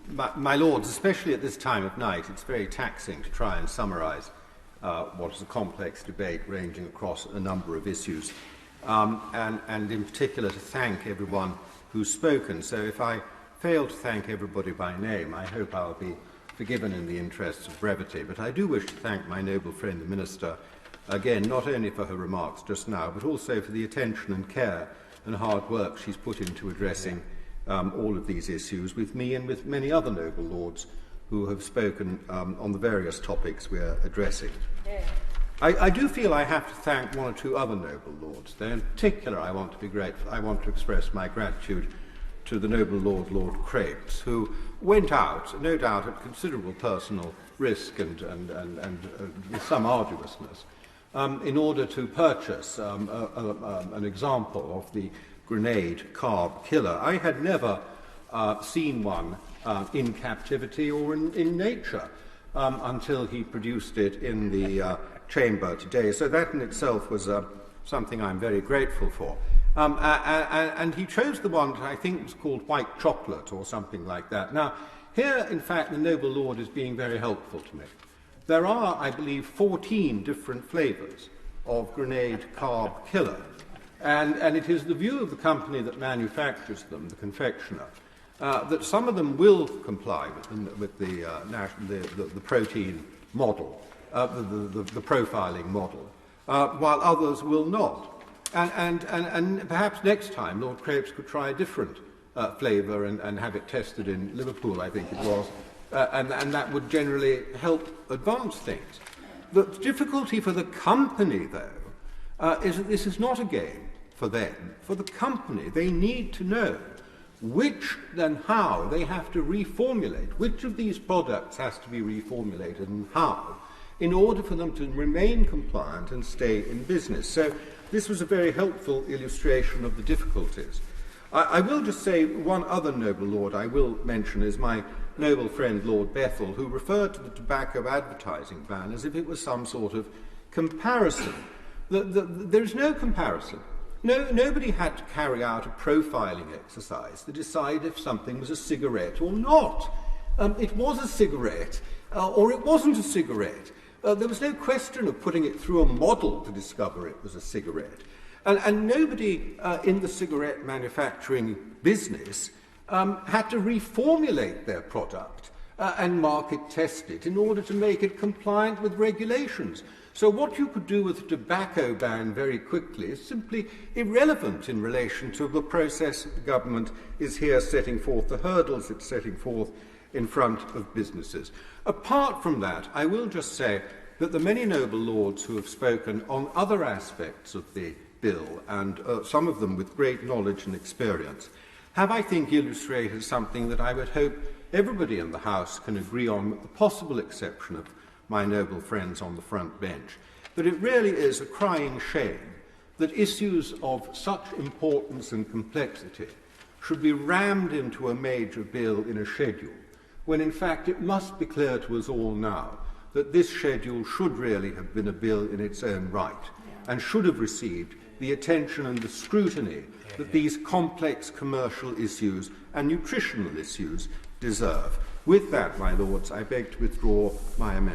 My Lords, especially at this time of night, it's very taxing to try and summarise what is a complex debate ranging across a number of issues, and in particular to thank everyone who's spoken. So if I fail to thank everybody by name, I hope I'll be forgiven in the interests of brevity. But I do wish to thank my noble friend, the Minister, again, not only for her remarks just now, but also for the attention and care and hard work she's put into addressing all of these issues with me and with many other noble lords who have spoken on the various topics we're addressing. Yeah. I do feel I have to thank one or two other noble lords. Though in particular, I want to be grateful. I want to express my gratitude to the noble Lord Crepes, who went out, no doubt at considerable personal risk and with some arduousness, in order to purchase an example of the grenade carb killer. I had never seen one in captivity or in nature until he produced it in the chamber today. So that in itself was something I'm very grateful for. And he chose the one that I think was called white chocolate or something like that. Now, here, in fact, the noble lord is being very helpful to me. There are, I believe, 14 different flavours of grenade carb killer. And it is the view of the company that manufactures them, the confectioner, that some of them will comply with the protein model, the profiling model, while others will not. And perhaps next time Lord Crepes could try a different flavour and have it tested in Liverpool, I think it was, and that would generally help advance things. The difficulty for the company, though, is that this is not a game for them. For the company, they need to know which and how they have to reformulate, which of these products has to be reformulated and how, in order for them to remain compliant and stay in business. So this was a very helpful illustration of the difficulties. I will just say one other noble lord I will mention is my noble friend Lord Bethell, who referred to the tobacco advertising ban as if it was some sort of comparison. There is no comparison. Nobody had to carry out a profiling exercise to decide if something was a cigarette or not. It was a cigarette, or it wasn't a cigarette. There was no question of putting it through a model to discover it was a cigarette. And nobody in the cigarette manufacturing business had to reformulate their product and market test it in order to make it compliant with regulations. So what you could do with a tobacco ban very quickly is simply irrelevant in relation to the process that the government is here setting forth, the hurdles it's setting forth in front of businesses. Apart from that, I will just say that the many noble lords who have spoken on other aspects of the bill, and some of them with great knowledge and experience, have, I think, illustrated something that I would hope everybody in the House can agree on, with the possible exception of my noble friends on the front bench, that it really is a crying shame that issues of such importance and complexity should be rammed into a major bill in a schedule, when in fact it must be clear to us all now that this schedule should really have been a bill in its own right and should have received the attention and the scrutiny that these complex commercial issues and nutritional issues deserve. With that, my lords, I beg to withdraw my amendment.